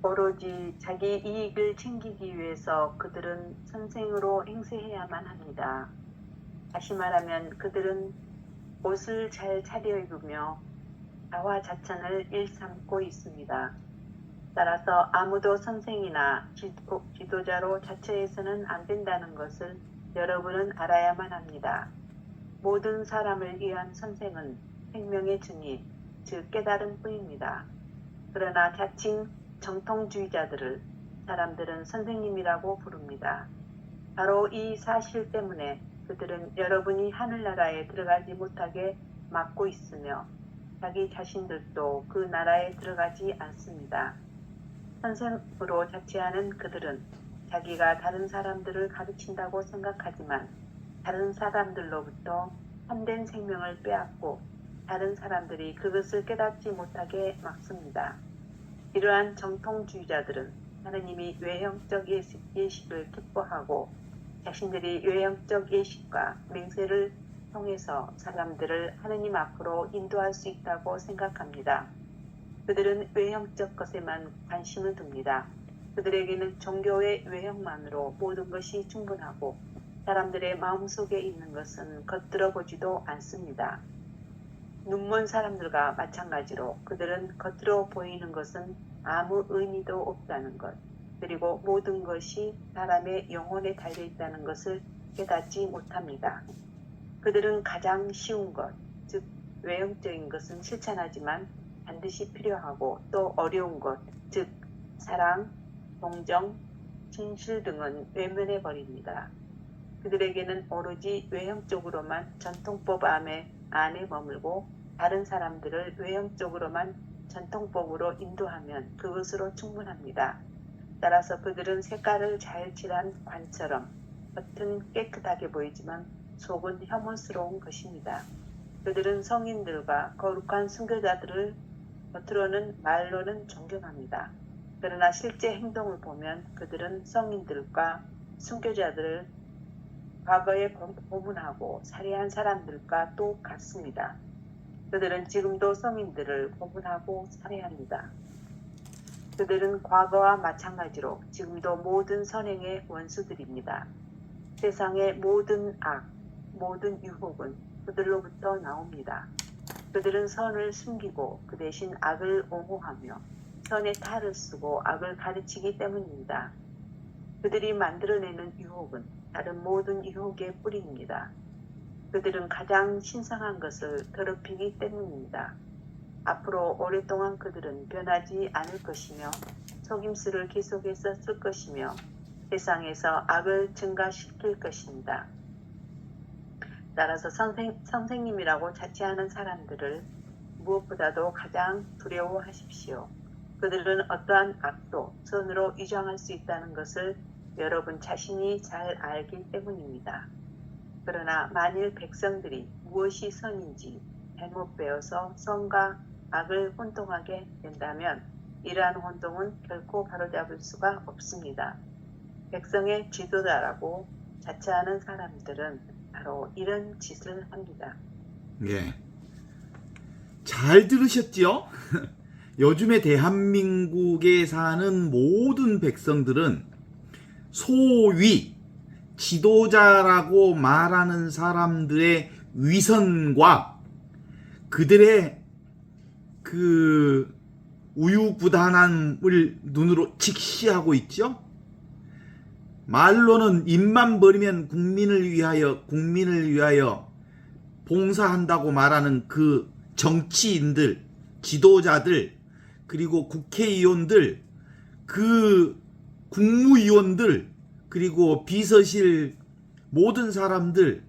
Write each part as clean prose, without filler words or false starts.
오로지 자기 이익을 챙기기 위해서 그들은 선생으로 행세해야만 합니다. 다시 말하면 그들은 옷을 잘 차려입으며 자화자찬을 일삼고 있습니다. 따라서 아무도 선생이나 지도자로 자처해서는 안 된다는 것을 여러분은 알아야만 합니다. 모든 사람을 위한 선생은 생명의 증인, 즉 깨달음 뿐입니다. 그러나 자칭 정통주의자들을 사람들은 선생님이라고 부릅니다. 바로 이 사실 때문에 그들은 여러분이 하늘나라에 들어가지 못하게 막고 있으며 자기 자신들도 그 나라에 들어가지 않습니다. 선생으로 자취하는 그들은 자기가 다른 사람들을 가르친다고 생각하지만 다른 사람들로부터 참된 생명을 빼앗고 다른 사람들이 그것을 깨닫지 못하게 막습니다. 이러한 정통주의자들은 하느님이 외형적 예식을 기뻐하고 자신들이 외형적 예식과 맹세를 통해서 사람들을 하느님 앞으로 인도할 수 있다고 생각합니다. 그들은 외형적 것에만 관심을 둡니다. 그들에게는 종교의 외형만으로 모든 것이 충분하고 사람들의 마음속에 있는 것은 겉들어 보지도 않습니다. 눈먼 사람들과 마찬가지로 그들은 겉으로 보이는 것은 아무 의미도 없다는 것, 그리고 모든 것이 사람의 영혼에 달려있다는 것을 깨닫지 못합니다. 그들은 가장 쉬운 것, 즉 외형적인 것은 실천하지만 반드시 필요하고 또 어려운 것, 즉 사랑, 동정, 진실 등은 외면해 버립니다. 그들에게는 오로지 외형적으로만 전통법 안에 머물고 다른 사람들을 외형적으로만 전통법으로 인도하면 그것으로 충분합니다. 따라서 그들은 색깔을 잘 칠한 관처럼 겉은 깨끗하게 보이지만 속은 혐오스러운 것입니다. 그들은 성인들과 거룩한 순교자들을 겉으로는 말로는 존경합니다. 그러나 실제 행동을 보면 그들은 성인들과 순교자들을 과거에 고문하고 살해한 사람들과 똑같습니다. 그들은 지금도 성인들을 고문하고 살해합니다. 그들은 과거와 마찬가지로 지금도 모든 선행의 원수들입니다. 세상의 모든 악, 모든 유혹은 그들로부터 나옵니다. 그들은 선을 숨기고 그 대신 악을 옹호하며 선의 탈을 쓰고 악을 가르치기 때문입니다. 그들이 만들어내는 유혹은 다른 모든 유혹의 뿌리입니다. 그들은 가장 신성한 것을 더럽히기 때문입니다. 앞으로 오랫동안 그들은 변하지 않을 것이며 속임수를 계속해서 쓸 것이며 세상에서 악을 증가시킬 것입니다. 따라서 선생님이라고 자취하는 사람들을 무엇보다도 가장 두려워하십시오. 그들은 어떠한 악도 선으로 위장할 수 있다는 것을 여러분 자신이 잘 알기 때문입니다. 그러나 만일 백성들이 무엇이 선인지 잘못 배워서 선과 악을 혼동하게 된다면 이러한 혼동은 결코 바로잡을 수가 없습니다. 백성의 지도자라고 자처하는 사람들은 바로 이런 짓을 합니다. 예. 잘 들으셨지요? 요즘에 대한민국에 사는 모든 백성들은 소위 지도자라고 말하는 사람들의 위선과 그들의 그 우유부단함을 눈으로 직시하고 있죠. 말로는 입만 벌이면 국민을 위하여 봉사한다고 말하는 그 정치인들, 지도자들, 그리고 국회의원들, 그 국무위원들, 그리고 비서실 모든 사람들,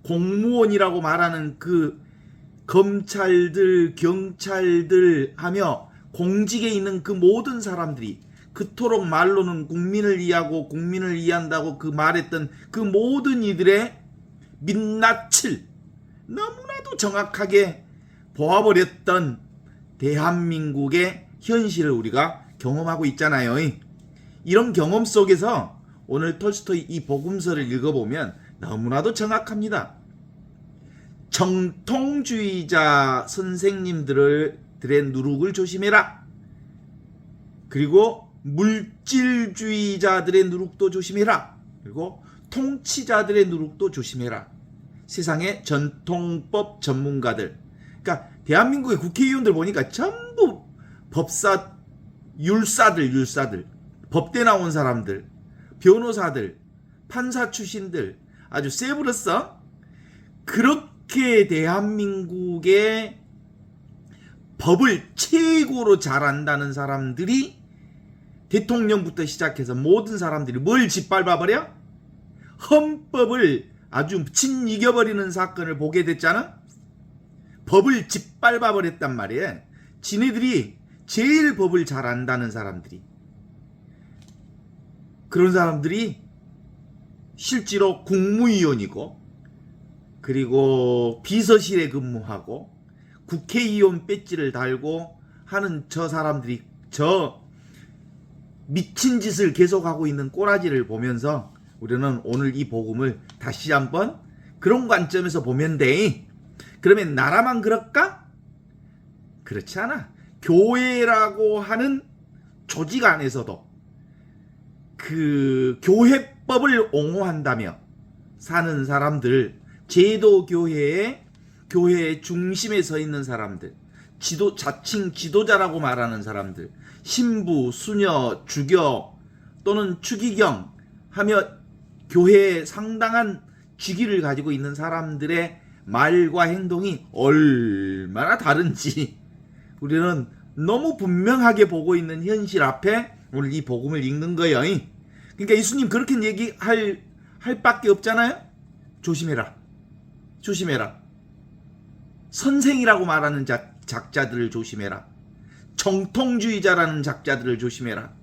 공무원이라고 말하는 그 검찰들, 경찰들 하며 공직에 있는 그 모든 사람들이 그토록 말로는 국민을 위하고 국민을 위한다고 그 말했던 그 모든 이들의 민낯을 너무나도 정확하게 보아버렸던 대한민국의 현실을 우리가 경험하고 있잖아요. 이런 경험 속에서 오늘 톨스토이 이 복음서를 읽어보면 너무나도 정확합니다. 정통주의자 선생님들의 누룩을 조심해라. 그리고 물질주의자들의 누룩도 조심해라. 그리고 통치자들의 누룩도 조심해라. 세상의 전통법 전문가들. 그러니까 대한민국의 국회의원들 보니까 전부 법사, 율사들, 법대 나온 사람들, 변호사들, 판사 출신들, 아주 세브렸어. 그렇게 대한민국의 법을 최고로 잘 안다는 사람들이 대통령부터 시작해서 모든 사람들이 뭘 짓밟아버려? 헌법을 아주 친 이겨버리는 사건을 보게 됐잖아. 법을 짓밟아버렸단 말이야. 지네들이 제일 법을 잘 안다는 사람들이. 그런 사람들이 실제로 국무위원이고, 그리고 비서실에 근무하고, 국회의원 배지를 달고 하는 저 사람들이 저 미친 짓을 계속하고 있는 꼬라지를 보면서 우리는 오늘 이 복음을 다시 한번 그런 관점에서 보면 돼. 그러면 나라만 그럴까? 그렇지 않아. 교회라고 하는 조직 안에서도 그 교회법을 옹호한다며 사는 사람들, 제도교회의 교회의 중심에 서 있는 사람들, 자칭 지도자라고 말하는 사람들, 신부, 수녀, 주교 또는 추기경 하며 교회에 상당한 직위를 가지고 있는 사람들의 말과 행동이 얼마나 다른지 우리는 너무 분명하게 보고 있는 현실 앞에 오늘 이 복음을 읽는 거예요. 그러니까 예수님 그렇게 얘기할 밖에 없잖아요. 조심해라. 선생이라고 말하는 작자들을 조심해라. 정통주의자라는 작자들을 조심해라.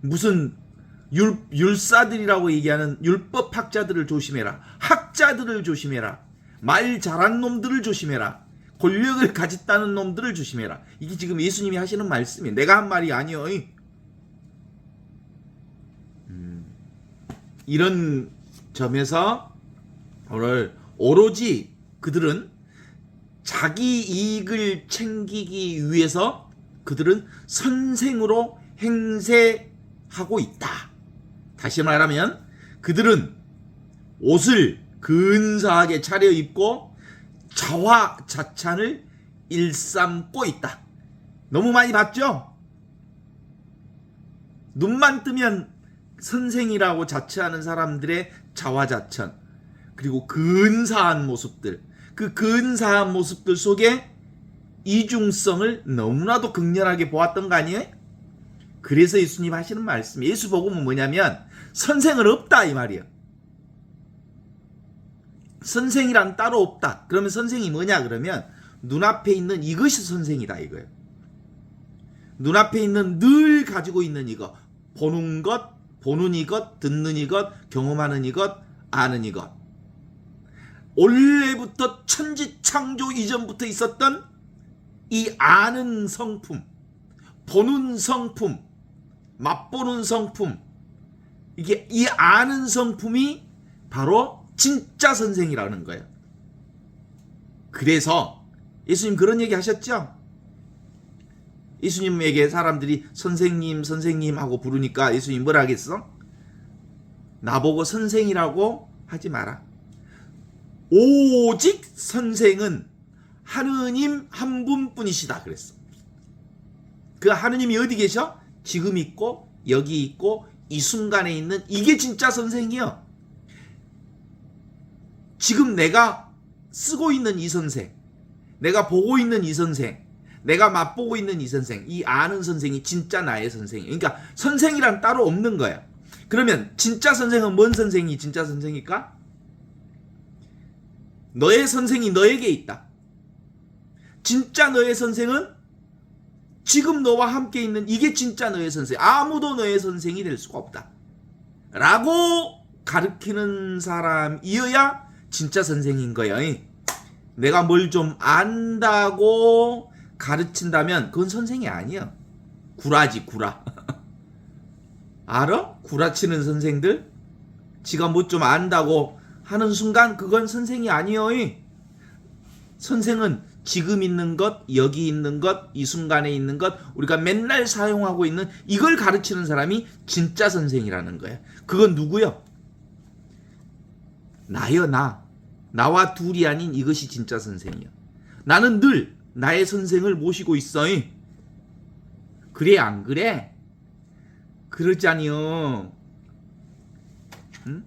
무슨 율사들이라고 얘기하는 율법학자들을 조심해라. 학자들을 조심해라. 말 잘한 놈들을 조심해라. 권력을 가졌다는 놈들을 조심해라. 이게 지금 예수님이 하시는 말씀이에요. 내가 한 말이 아니에요. 이런 점에서 오늘 오로지 그들은 자기 이익을 챙기기 위해서 그들은 선생으로 행세하고 있다. 다시 말하면 그들은 옷을 근사하게 차려입고 자화자찬을 일삼고 있다. 너무 많이 봤죠? 눈만 뜨면 선생이라고 자처하는 사람들의 자화자찬, 그리고 근사한 모습들, 그 근사한 모습들 속에 이중성을 너무나도 극렬하게 보았던 거 아니에요? 그래서 예수님 하시는 말씀, 예수 복음은 뭐냐면 선생은 없다 이 말이에요. 선생이란 따로 없다. 그러면 선생이 뭐냐 그러면 눈앞에 있는 이것이 선생이다 이거예요. 눈앞에 있는 늘 가지고 있는 이것, 보는 것, 보는 이것, 듣는 이것, 경험하는 이것, 아는 이것. 원래부터 천지창조 이전부터 있었던 이 아는 성품, 보는 성품, 맛보는 성품, 이게 이 아는 성품이 바로 진짜 선생이라는 거예요. 그래서 예수님 그런 얘기 하셨죠? 예수님에게 사람들이 선생님 선생님 하고 부르니까 예수님 뭐라 하겠어? 나보고 선생이라고 하지 마라. 오직 선생은 하느님 한 분뿐이시다 그랬어. 그 하느님이 어디 계셔? 지금 있고 여기 있고 이 순간에 있는 이게 진짜 선생이요. 지금 내가 쓰고 있는 이 선생, 내가 보고 있는 이 선생, 내가 맛보고 있는 이 선생, 이 아는 선생이 진짜 나의 선생이에요. 그러니까 선생이란 따로 없는 거야. 그러면 진짜 선생은 뭔 선생이 진짜 선생일까? 너의 선생이 너에게 있다. 진짜 너의 선생은 지금 너와 함께 있는 이게 진짜 너의 선생. 아무도 너의 선생이 될 수가 없다. 라고 가르치는 사람이어야 진짜 선생인 거야. 내가 뭘 좀 안다고 가르친다면 그건 선생이 아니야. 구라지 구라. 알아? 구라치는 선생들? 지가 뭐 좀 안다고 하는 순간 그건 선생이 아니요. 선생은 지금 있는 것, 여기 있는 것, 이 순간에 있는 것, 우리가 맨날 사용하고 있는 이걸 가르치는 사람이 진짜 선생이라는 거야. 그건 누구요? 나요, 나. 나와 둘이 아닌 이것이 진짜 선생이야. 나는 늘 나의 선생을 모시고 있어. 그래, 안 그래? 그러자니요. 응?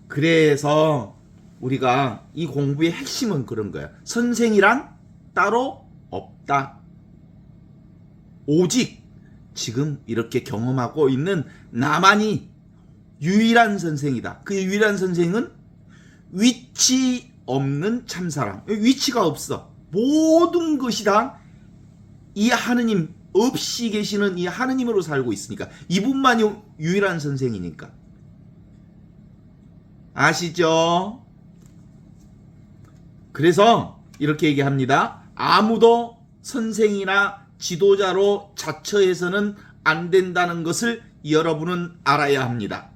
그래서 우리가 이 공부의 핵심은 그런 거야. 선생이란 따로 없다. 오직 지금 이렇게 경험하고 있는 나만이 유일한 선생이다. 그 유일한 선생은 위치 없는 참사랑. 위치가 없어. 모든 것이 다 이 하느님 없이 계시는 이 하느님으로 살고 있으니까 이분만이 유일한 선생이니까. 아시죠? 그래서 이렇게 얘기합니다. 아무도 선생이나 지도자로 자처해서는 안 된다는 것을 여러분은 알아야 합니다.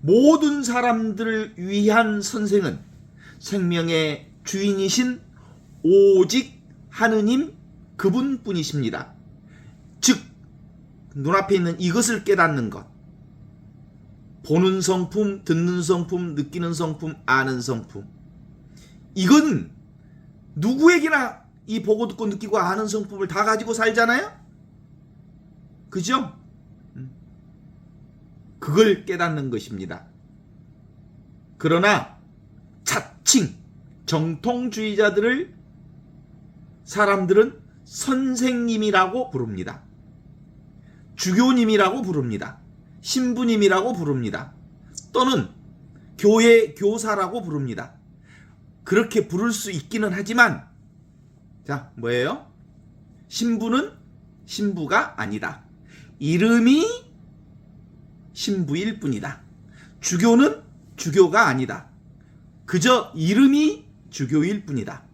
모든 사람들을 위한 선생은 생명의 주인이신 오직 하느님 그분뿐이십니다. 즉 눈앞에 있는 이것을 깨닫는 것, 보는 성품, 듣는 성품, 느끼는 성품, 아는 성품, 이건 누구에게나 이 보고 듣고 느끼고 아는 성품을 다 가지고 살잖아요. 그죠? 그걸 깨닫는 것입니다. 그러나 자칭 정통주의자들을 사람들은 선생님이라고 부릅니다. 주교님이라고 부릅니다. 신부님이라고 부릅니다. 또는 교회 교사라고 부릅니다. 그렇게 부를 수 있기는 하지만, 자, 뭐예요? 신부는 신부가 아니다. 이름이 신부일 뿐이다. 주교는 주교가 아니다. 그저 이름이 주교일 뿐이다.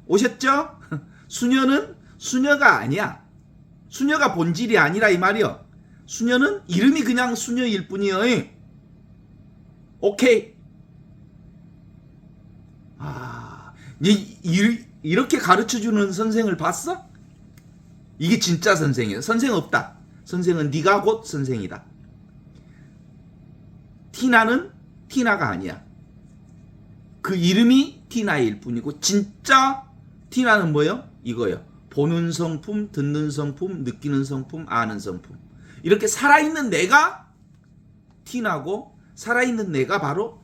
오셨죠? 수녀는 수녀가 아니야. 수녀가 본질이 아니라 이 말이요. 수녀는 이름이 그냥 수녀일 뿐이요. 오케이. 이렇게 가르쳐주는 선생을 봤어? 이게 진짜 선생이야. 선생 없다. 선생은 네가 곧 선생이다. 티나는 티나가 아니야. 그 이름이 티나일 뿐이고 진짜 티나는 뭐예요? 이거요. 보는 성품, 듣는 성품, 느끼는 성품, 아는 성품. 이렇게 살아있는 내가 티나고 살아있는 내가 바로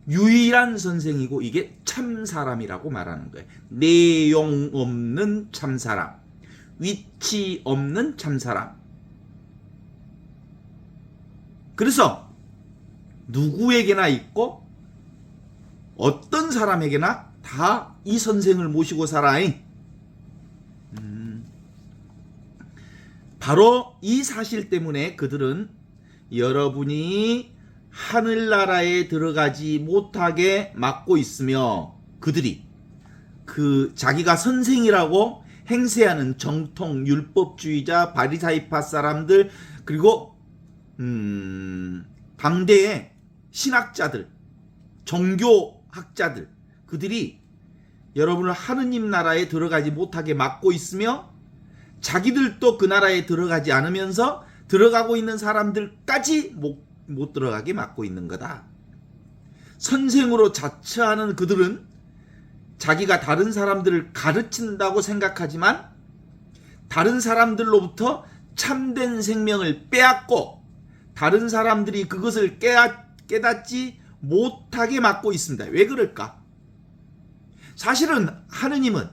유일한 선생이고 이게 참사람이라고 말하는 거예요. 내용 없는 참사람, 위치 없는 참사람. 그래서 누구에게나 있고 어떤 사람에게나 다 이 선생을 모시고 살아. 바로 이 사실 때문에 그들은 여러분이 하늘나라에 들어가지 못하게 막고 있으며, 그들이 그 자기가 선생이라고 행세하는 정통 율법주의자 바리사이파 사람들, 그리고 당대의 신학자들, 종교학자들, 그들이 여러분을 하느님 나라에 들어가지 못하게 막고 있으며 자기들도 그 나라에 들어가지 않으면서 들어가고 있는 사람들까지 못 들어가게 막고 있는 거다. 선생으로 자처하는 그들은 자기가 다른 사람들을 가르친다고 생각하지만 다른 사람들로부터 참된 생명을 빼앗고 다른 사람들이 그것을 깨닫지 못하게 막고 있습니다. 왜 그럴까? 사실은 하느님은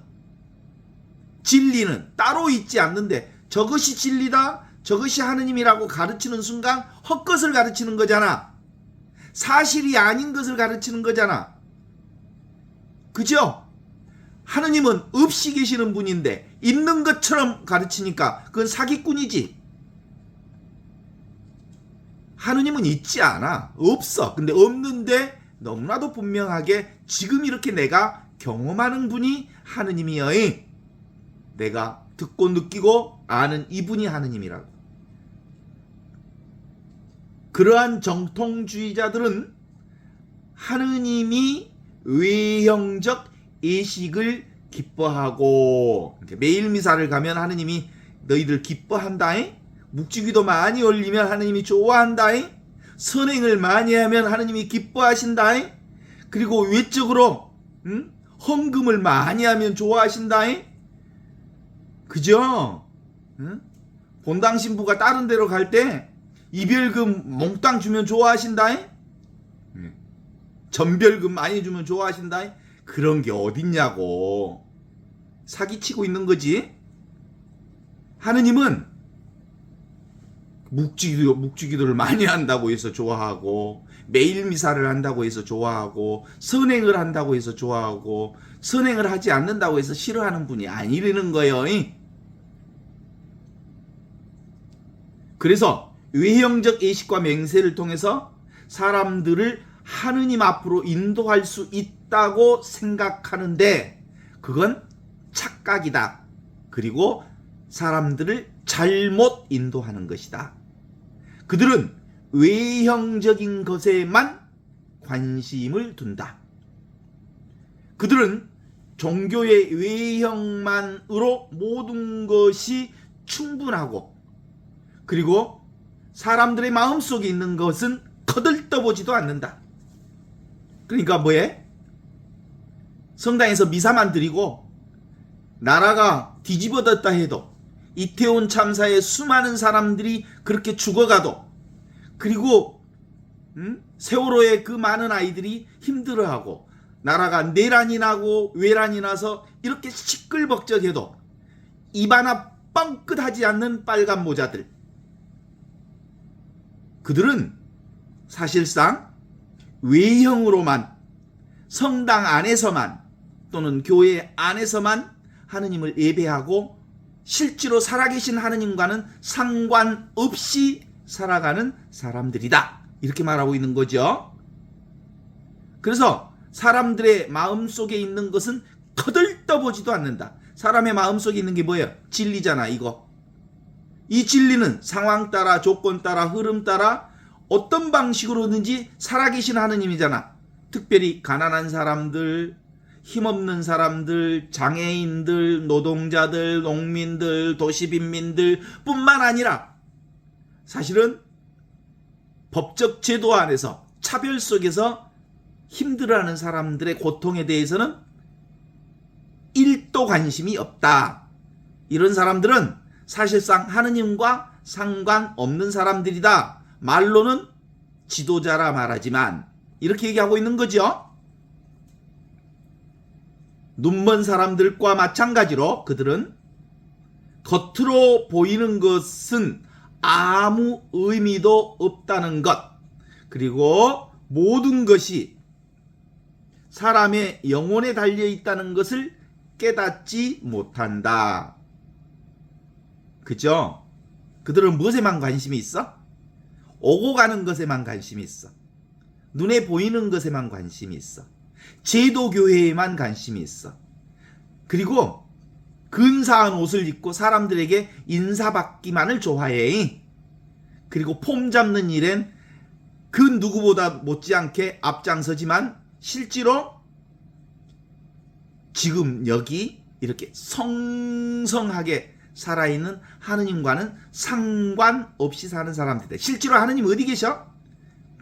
진리는 따로 있지 않는데 저것이 진리다, 저것이 하느님이라고 가르치는 순간 헛것을 가르치는 거잖아. 사실이 아닌 것을 가르치는 거잖아. 그죠? 하느님은 없이 계시는 분인데 있는 것처럼 가르치니까 그건 사기꾼이지. 하느님은 있지 않아. 없어. 근데 없는데 너무나도 분명하게 지금 이렇게 내가 경험하는 분이 하느님이여. 내가 듣고 느끼고 아는 이분이 하느님이라고. 그러한 정통주의자들은 하느님이 외형적 예식을 기뻐하고, 매일 미사를 가면 하느님이 너희들 기뻐한다잉. 묵주기도 많이 올리면 하느님이 좋아한다잉. 선행을 많이 하면 하느님이 기뻐하신다잉. 그리고 외적으로 헌금을 많이 하면 좋아하신다잉. 그죠? 본당 신부가 다른 데로 갈 때 이별금 몽땅 주면 좋아하신다잉. 전별금 많이 주면 좋아하신다잉. 그런 게 어딨냐고. 사기치고 있는 거지. 하느님은 묵주기도를 많이 한다고 해서 좋아하고, 매일 미사를 한다고 해서 좋아하고, 선행을 한다고 해서 좋아하고, 선행을 하지 않는다고 해서 싫어하는 분이 아니라는 거예요. 그래서 외형적 예식과 맹세를 통해서 사람들을 하느님 앞으로 인도할 수 있다고 생각하는데, 그건 착각이다. 그리고 사람들을 잘못 인도하는 것이다. 그들은 외형적인 것에만 관심을 둔다. 그들은 종교의 외형만으로 모든 것이 충분하고, 그리고 사람들의 마음속에 있는 것은 거들떠보지도 않는다. 그러니까 뭐해? 성당에서 미사만 드리고 나라가 뒤집어졌다 해도, 이태원 참사에 수많은 사람들이 그렇게 죽어가도, 그리고 세월호에 그 많은 아이들이 힘들어하고, 나라가 내란이 나고 외란이 나서 이렇게 시끌벅적해도 입 하나 뻥끗하지 않는 빨간 모자들, 그들은 사실상 외형으로만, 성당 안에서만 또는 교회 안에서만 하느님을 예배하고, 실제로 살아계신 하느님과는 상관없이 살아가는 사람들이다. 이렇게 말하고 있는 거죠. 그래서 사람들의 마음속에 있는 것은 거들떠보지도 않는다. 사람의 마음속에 있는 게 뭐예요? 진리잖아, 이거. 이 진리는 상황 따라, 조건 따라, 흐름 따라 어떤 방식으로든지 살아계신 하느님이잖아. 특별히 가난한 사람들, 힘없는 사람들, 장애인들, 노동자들, 농민들, 도시빈민들 뿐만 아니라 사실은 법적 제도 안에서 차별 속에서 힘들어하는 사람들의 고통에 대해서는 1도 관심이 없다. 이런 사람들은 사실상 하느님과 상관없는 사람들이다. 말로는 지도자라 말하지만 이렇게 얘기하고 있는 거죠. 눈먼 사람들과 마찬가지로 그들은 겉으로 보이는 것은 아무 의미도 없다는 것, 그리고 모든 것이 사람의 영혼에 달려 있다는 것을 깨닫지 못한다. 그죠? 그들은 무엇에만 관심이 있어? 오고 가는 것에만 관심이 있어. 눈에 보이는 것에만 관심이 있어. 제도교회에만 관심이 있어. 그리고 근사한 옷을 입고 사람들에게 인사받기만을 좋아해. 그리고 폼 잡는 일엔 그 누구보다 못지않게 앞장서지만 실제로 지금 여기 이렇게 성성하게 살아있는 하느님과는 상관없이 사는 사람들이다. 실제로 하느님 어디 계셔?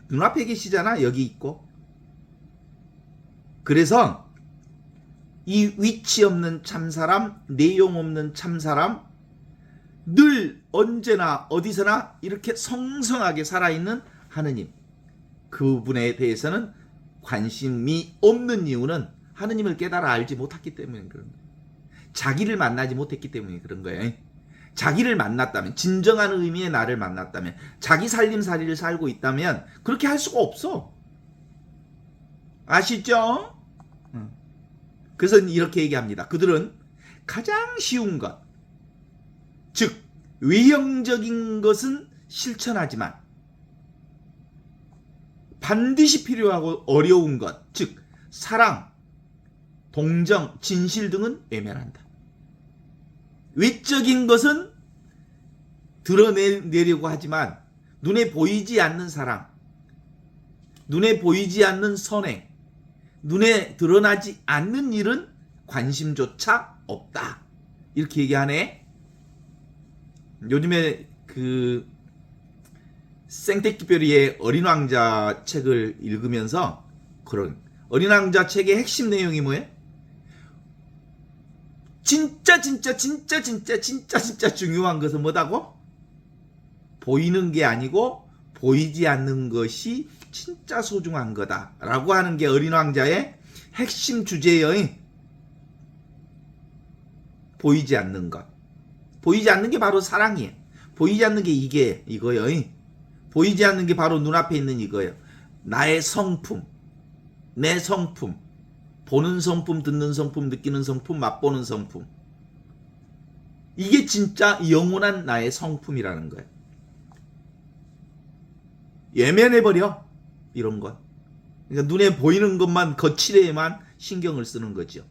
눈앞에 계시잖아. 여기 있고. 그래서 이 위치 없는 참사람, 내용 없는 참사람, 늘 언제나 어디서나 이렇게 성성하게 살아있는 하느님, 그분에 대해서는 관심이 없는 이유는 하느님을 깨달아 알지 못했기 때문에 그런 거예요. 자기를 만나지 못했기 때문에 그런 거예요. 자기를 만났다면, 진정한 의미의 나를 만났다면, 자기 살림살이를 살고 있다면 그렇게 할 수가 없어. 아시죠? 그래서 이렇게 얘기합니다. 그들은 가장 쉬운 것, 즉 외형적인 것은 실천하지만 반드시 필요하고 어려운 것, 즉 사랑, 동정, 진실 등은 외면한다. 외적인 것은 드러내려고 하지만 눈에 보이지 않는 사랑, 눈에 보이지 않는 선행, 눈에 드러나지 않는 일은 관심조차 없다. 이렇게 얘기하네. 요즘에 그 생떼끼뼈리의 어린 왕자 책을 읽으면서 그런 어린 왕자 책의 핵심 내용이 뭐예요? 진짜 중요한 것은 뭐다고? 보이는 게 아니고 보이지 않는 것이 진짜 소중한 거다라고 하는 게 어린 왕자의 핵심 주제예요. 보이지 않는 것. 보이지 않는 게 바로 사랑이에요. 보이지 않는 게 이거예요. 보이지 않는 게 바로 눈앞에 있는 이거예요. 나의 성품, 내 성품, 보는 성품, 듣는 성품, 느끼는 성품, 맛보는 성품. 이게 진짜 영원한 나의 성품이라는 거예요. 예면해버려. 이런 것. 그러니까 눈에 보이는 것만 거칠에만 신경을 쓰는 거죠.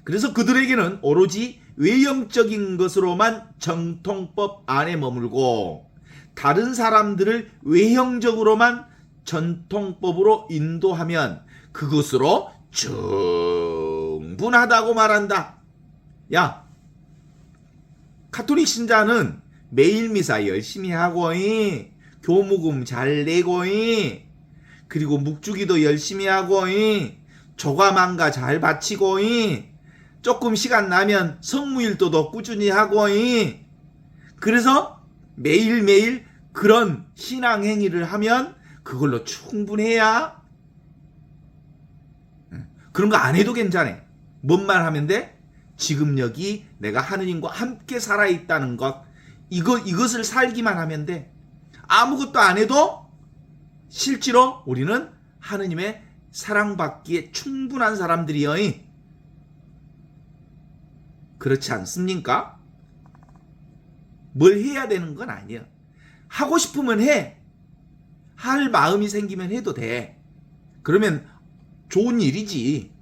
그래서 그들에게는 오로지 외형적인 것으로만 정통법 안에 머물고 다른 사람들을 외형적으로만 전통법으로 인도하면 그것으로 충분하다고 말한다. 야, 카톨릭 신자는 매일 미사 열심히 하고 교무금 잘 내고 그리고 묵주기도 열심히 하고 조과망가 잘 바치고 조금 시간 나면 성무일도도 꾸준히 하고 그래서 매일매일 그런 신앙 행위를 하면 그걸로 충분해야 그런 거 안 해도 괜찮아. 뭔 말 하면 돼? 지금 여기 내가 하느님과 함께 살아있다는 것 이것을 살기만 하면 돼. 아무것도 안 해도 실제로 우리는 하느님의 사랑받기에 충분한 사람들이여. 그렇지 않습니까? 뭘 해야 되는 건 아니야. 하고 싶으면 해. 할 마음이 생기면 해도 돼. 그러면 좋은 일이지.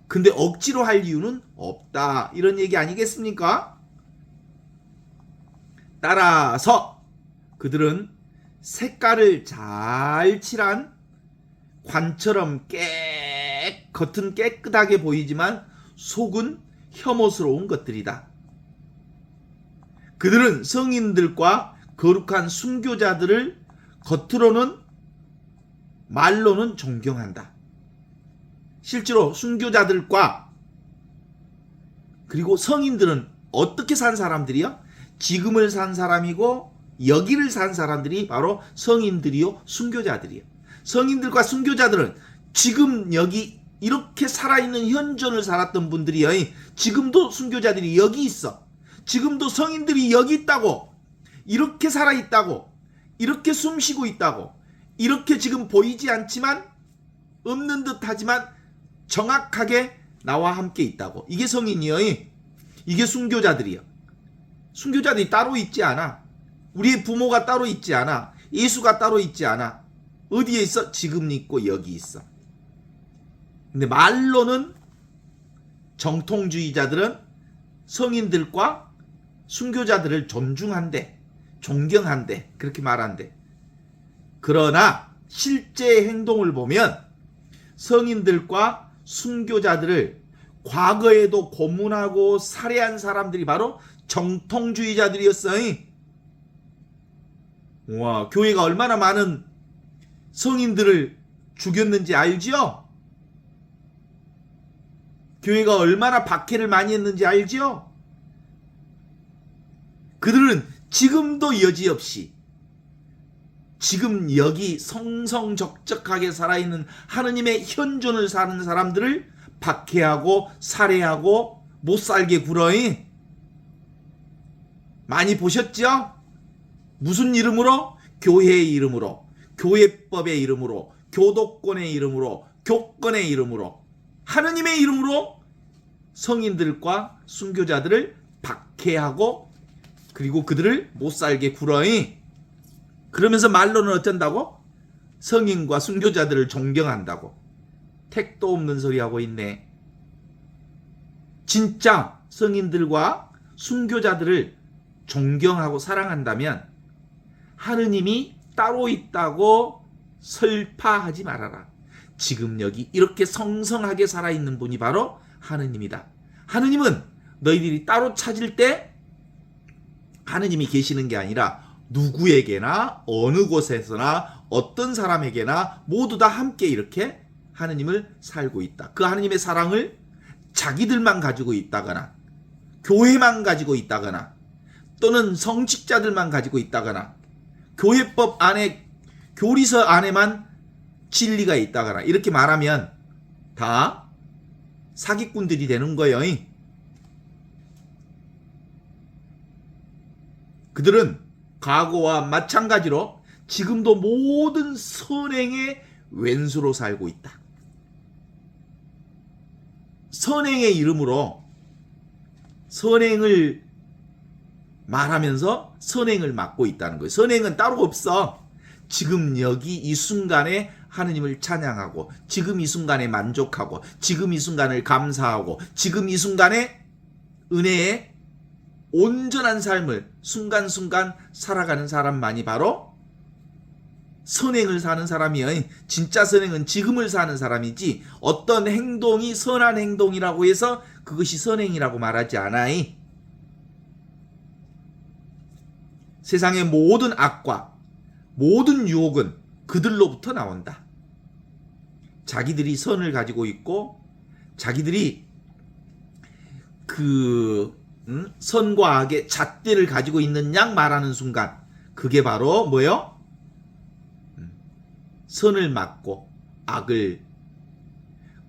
근데 억지로 할 이유는 없다. 이런 얘기 아니겠습니까? 따라서 그들은 색깔을 잘 칠한 관처럼 겉은 깨끗하게 보이지만 속은 혐오스러운 것들이다. 그들은 성인들과 거룩한 순교자들을 겉으로는 말로는 존경한다. 실제로 순교자들과 그리고 성인들은 어떻게 산 사람들이요? 지금을 산 사람이고 여기를 산 사람들이 바로 성인들이요 순교자들이요. 성인들과 순교자들은 지금 여기 이렇게 살아있는 현존을 살았던 분들이요. 지금도 순교자들이 여기 있어. 지금도 성인들이 여기 있다고. 이렇게 살아있다고. 이렇게 숨쉬고 있다고. 이렇게 지금 보이지 않지만 없는 듯 하지만 정확하게 나와 함께 있다고. 이게 성인이요. 이게 순교자들이요. 순교자들이 따로 있지 않아. 우리의 부모가 따로 있지 않아. 예수가 따로 있지 않아. 어디에 있어? 지금 있고 여기 있어. 근데 말로는 정통주의자들은 성인들과 순교자들을 존중한대. 존경한대. 그렇게 말한대. 그러나 실제 행동을 보면 성인들과 순교자들을 과거에도 고문하고 살해한 사람들이 바로 정통주의자들이었어요. 와, 교회가 얼마나 많은 성인들을 죽였는지 알지요? 교회가 얼마나 박해를 많이 했는지 알지요? 그들은 지금도 여지없이 지금 여기 성성적적하게 살아있는 하느님의 현존을 사는 사람들을 박해하고 살해하고 못살게 굴어이. 많이 보셨죠? 무슨 이름으로? 교회의 이름으로, 교회법의 이름으로, 교도권의 이름으로, 교권의 이름으로, 하느님의 이름으로 성인들과 순교자들을 박해하고 그리고 그들을 못살게 굴어이. 그러면서 말로는 어쩐다고? 성인과 순교자들을 존경한다고. 택도 없는 소리 하고 있네. 진짜 성인들과 순교자들을 존경하고 사랑한다면 하느님이 따로 있다고 설파하지 말아라. 지금 여기 이렇게 성성하게 살아있는 분이 바로 하느님이다. 하느님은 너희들이 따로 찾을 때 하느님이 계시는 게 아니라 누구에게나 어느 곳에서나 어떤 사람에게나 모두 다 함께 이렇게 하느님을 살고 있다. 그 하느님의 사랑을 자기들만 가지고 있다거나 교회만 가지고 있다거나 또는 성직자들만 가지고 있다거나 교회법 안에 교리서 안에만 진리가 있다거나 이렇게 말하면 다 사기꾼들이 되는 거예요. 그들은 과거와 마찬가지로 지금도 모든 선행의 왼수로 살고 있다. 선행의 이름으로 선행을 말하면서 선행을 맡고 있다는 거예요. 선행은 따로 없어. 지금 여기 이 순간에 하느님을 찬양하고 지금 이 순간에 만족하고 지금 이 순간을 감사하고 지금 이 순간에 은혜의 온전한 삶을 순간순간 살아가는 사람만이 바로 선행을 사는 사람이에요. 진짜 선행은 지금을 사는 사람이지 어떤 행동이 선한 행동이라고 해서 그것이 선행이라고 말하지 않아요. 세상의 모든 악과 모든 유혹은 그들로부터 나온다. 자기들이 선을 가지고 있고 자기들이 선과 악의 잣대를 가지고 있는 양 말하는 순간 그게 바로 뭐요? 선을 막고 악을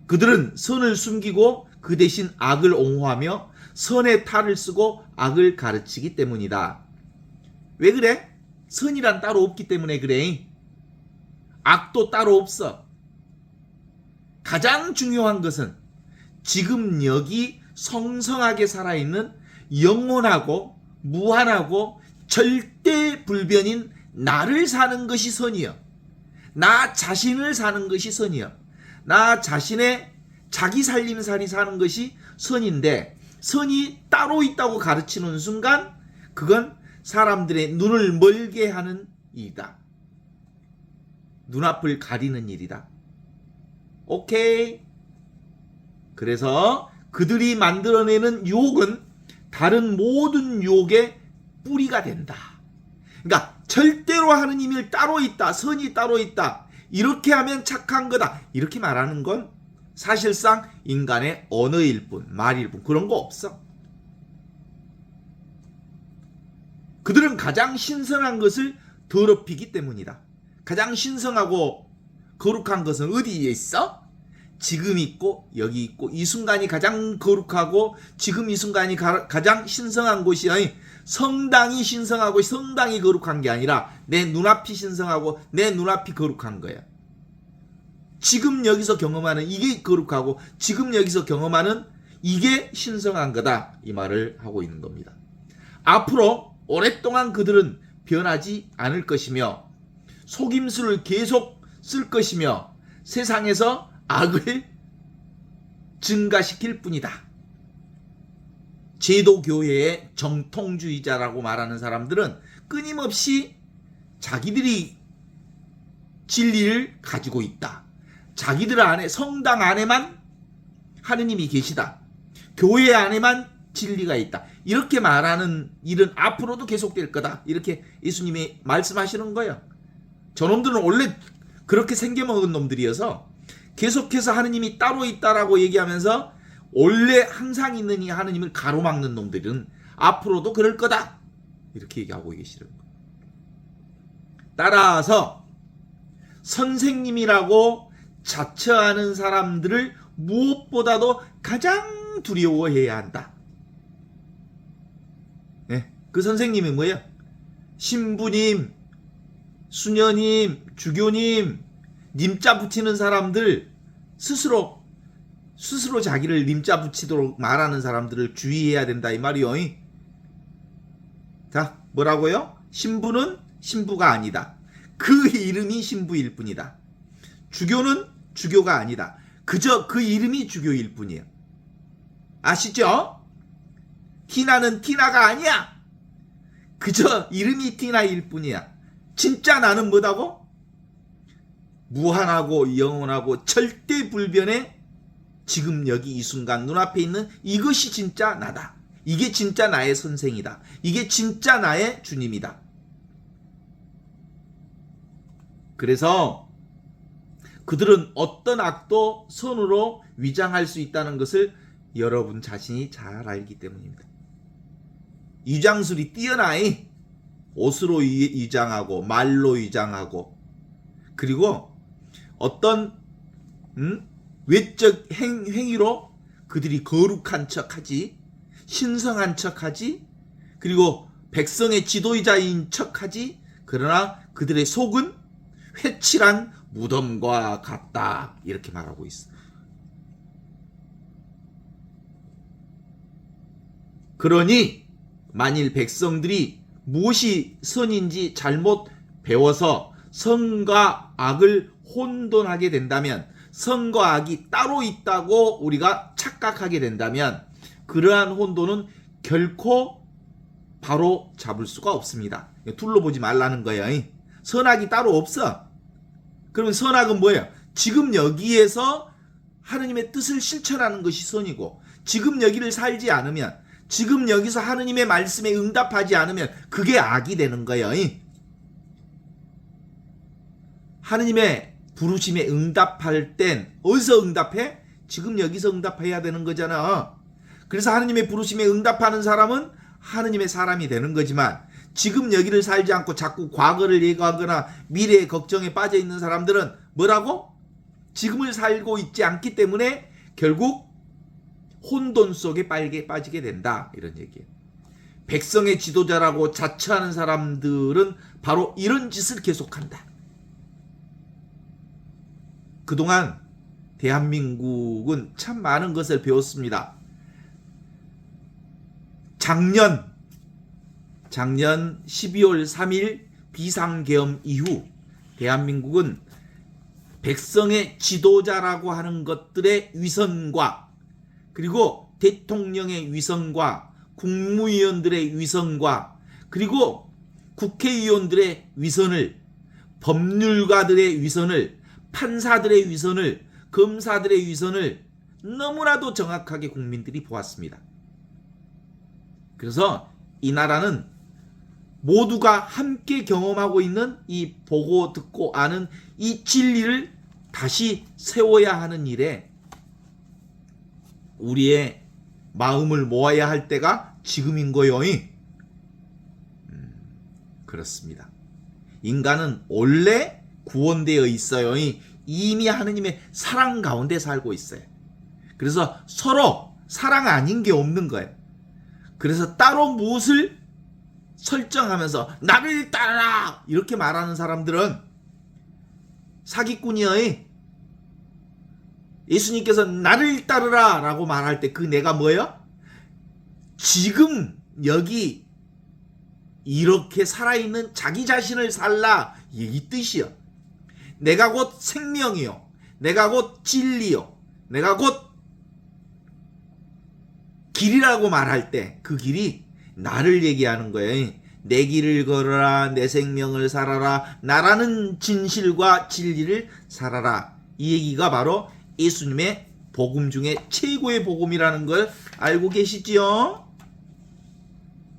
그들은 선을 숨기고 그 대신 악을 옹호하며 선의 탈을 쓰고 악을 가르치기 때문이다. 왜 그래? 선이란 따로 없기 때문에 그래. 악도 따로 없어. 가장 중요한 것은 지금 여기 성성하게 살아있는 영원하고 무한하고 절대 불변인 나를 사는 것이 선이요. 나 자신을 사는 것이 선이요. 나 자신의 자기 살림살이 사는 것이 선인데 선이 따로 있다고 가르치는 순간 그건 사람들의 눈을 멀게 하는 일이다. 눈앞을 가리는 일이다. 오케이. 그래서 그들이 만들어내는 유혹은 다른 모든 유혹의 뿌리가 된다. 그러니까 절대로 하느님이 따로 있다. 선이 따로 있다. 이렇게 하면 착한 거다. 이렇게 말하는 건 사실상 인간의 언어일 뿐, 말일 뿐 그런 거 없어. 그들은 가장 신선한 것을 더럽히기 때문이다. 가장 신성하고 거룩한 것은 어디에 있어? 지금 있고 여기 있고 이 순간이 가장 거룩하고 지금 이 순간이 가장 신성한 곳이 성당이 신성하고 성당이 거룩한 게 아니라 내 눈앞이 신성하고 내 눈앞이 거룩한 거야. 지금 여기서 경험하는 이게 거룩하고 지금 여기서 경험하는 이게 신성한 거다. 이 말을 하고 있는 겁니다. 앞으로 오랫동안 그들은 변하지 않을 것이며 속임수를 계속 쓸 것이며 세상에서 악을 증가시킬 뿐이다. 제도교회의 정통주의자라고 말하는 사람들은 끊임없이 자기들이 진리를 가지고 있다. 자기들 안에 성당 안에만 하느님이 계시다. 교회 안에만 진리가 있다. 이렇게 말하는 일은 앞으로도 계속될 거다. 이렇게 예수님이 말씀하시는 거예요. 저놈들은 원래 그렇게 생겨먹은 놈들이어서 계속해서 하느님이 따로 있다라고 얘기하면서 원래 항상 있는 이 하느님을 가로막는 놈들은 앞으로도 그럴 거다. 이렇게 얘기하고 계시는 거예요. 따라서 선생님이라고 자처하는 사람들을 무엇보다도 가장 두려워해야 한다. 네, 그 선생님이 뭐예요? 신부님, 수녀님, 주교님, 님자 붙이는 사람들 스스로 자기를 님자 붙이도록 말하는 사람들을 주의해야 된다 이 말이요. 자, 뭐라고요? 신부는 신부가 아니다. 그 이름이 신부일 뿐이다. 주교는 주교가 아니다. 그저 그 이름이 주교일 뿐이에요. 아시죠? 티나는 티나가 아니야. 그저 이름이 티나일 뿐이야. 진짜 나는 뭐다고? 무한하고 영원하고 절대 불변의 지금 여기 이 순간 눈앞에 있는 이것이 진짜 나다. 이게 진짜 나의 선생이다. 이게 진짜 나의 주님이다. 그래서 그들은 어떤 악도 선으로 위장할 수 있다는 것을 여러분 자신이 잘 알기 때문입니다. 위장술이 뛰어나이 옷으로 위장하고 말로 위장하고 그리고 어떤 외적 행위로 그들이 거룩한 척하지, 신성한 척하지, 그리고 백성의 지도자인 척하지. 그러나 그들의 속은 회칠한 무덤과 같다. 이렇게 말하고 있어. 그러니 만일 백성들이 무엇이 선인지 잘못 배워서 선과 악을 혼돈하게 된다면, 선과 악이 따로 있다고 우리가 착각하게 된다면 그러한 혼돈은 결코 바로 잡을 수가 없습니다. 둘러보지 말라는 거예요. 선악이 따로 없어. 그러면 선악은 뭐예요? 지금 여기에서 하느님의 뜻을 실천하는 것이 선이고, 지금 여기를 살지 않으면, 지금 여기서 하느님의 말씀에 응답하지 않으면 그게 악이 되는 거예요. 하느님의 부르심에 응답할 땐 어디서 응답해? 지금 여기서 응답해야 되는 거잖아. 그래서 하느님의 부르심에 응답하는 사람은 하느님의 사람이 되는 거지만, 지금 여기를 살지 않고 자꾸 과거를 얘기하거나 미래의 걱정에 빠져 있는 사람들은 뭐라고? 지금을 살고 있지 않기 때문에 결국 혼돈 속에 빠지게 된다. 이런 얘기예요. 백성의 지도자라고 자처하는 사람들은 바로 이런 짓을 계속한다. 그동안 대한민국은 참 많은 것을 배웠습니다. 작년 12월 3일 비상계엄 이후 대한민국은 백성의 지도자라고 하는 것들의 위선과, 그리고 대통령의 위선과, 국무위원들의 위선과, 그리고 국회의원들의 위선을, 법률가들의 위선을, 판사들의 위선을, 검사들의 위선을 너무나도 정확하게 국민들이 보았습니다. 그래서 이 나라는 모두가 함께 경험하고 있는 이 보고 듣고 아는 이 진리를 다시 세워야 하는 일에 우리의 마음을 모아야 할 때가 지금인 거요. 그렇습니다. 인간은 원래 구원되어 있어요. 이미 하느님의 사랑 가운데 살고 있어요. 그래서 서로 사랑 아닌 게 없는 거예요. 그래서 따로 무엇을 설정하면서 나를 따르라 이렇게 말하는 사람들은 사기꾼이요. 예수님께서 나를 따르라 라고 말할 때 그 내가 뭐예요? 지금 여기 이렇게 살아있는 자기 자신을 살라 이 뜻이요. 내가 곧 생명이요, 내가 곧 진리요, 내가 곧 길이라고 말할 때 그 길이 나를 얘기하는 거예요. 내 길을 걸어라, 내 생명을 살아라, 나라는 진실과 진리를 살아라. 이 얘기가 바로 예수님의 복음 중에 최고의 복음이라는 걸 알고 계시지요?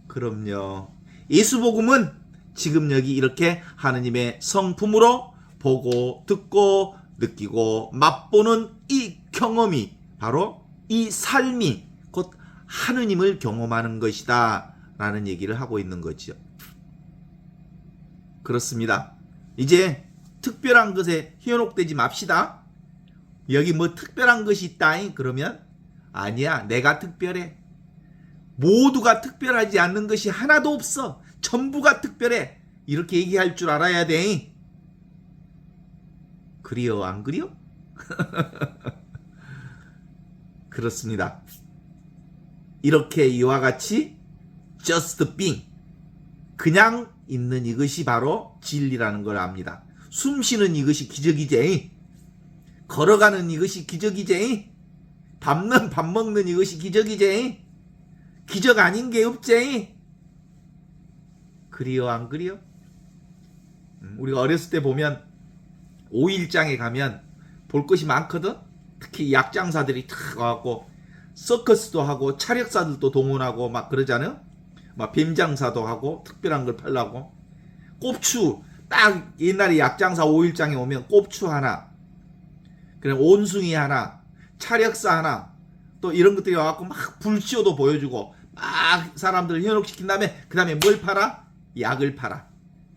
그럼요. 예수 복음은 지금 여기 이렇게 하느님의 성품으로 보고 듣고 느끼고 맛보는 이 경험이 바로 이 삶이 곧 하느님을 경험하는 것이다 라는 얘기를 하고 있는 거죠. 그렇습니다. 이제 특별한 것에 현혹되지 맙시다. 여기 뭐 특별한 것이 있다 그러면 아니야, 내가 특별해. 모두가 특별하지 않는 것이 하나도 없어. 전부가 특별해. 이렇게 얘기할 줄 알아야 돼. 그리요 안 그리요? 그렇습니다. 이렇게 이와 같이 just being, 그냥 있는 이것이 바로 진리라는 걸 압니다. 숨 쉬는 이것이 기적이지. 걸어가는 이것이 기적이지. 밥 먹는 이것이 기적이지. 기적 아닌 게 없지. 그리요 안 그리요? 우리가 어렸을 때 보면 5일장에 가면 볼 것이 많거든. 특히 약장사들이 탁 와갖고 서커스도 하고 차력사들도 동원하고 막 그러잖아요. 막 뱀장사도 하고 특별한 걸 팔라고. 꼽추 딱 옛날에 약장사 5일장에 오면 꼽추 하나, 그냥 온숭이 하나, 차력사 하나, 또 이런 것들이 와갖고 막 불쇼도 보여주고 막 사람들을 현혹시킨 다음에 그 다음에 뭘 팔아? 약을 팔아.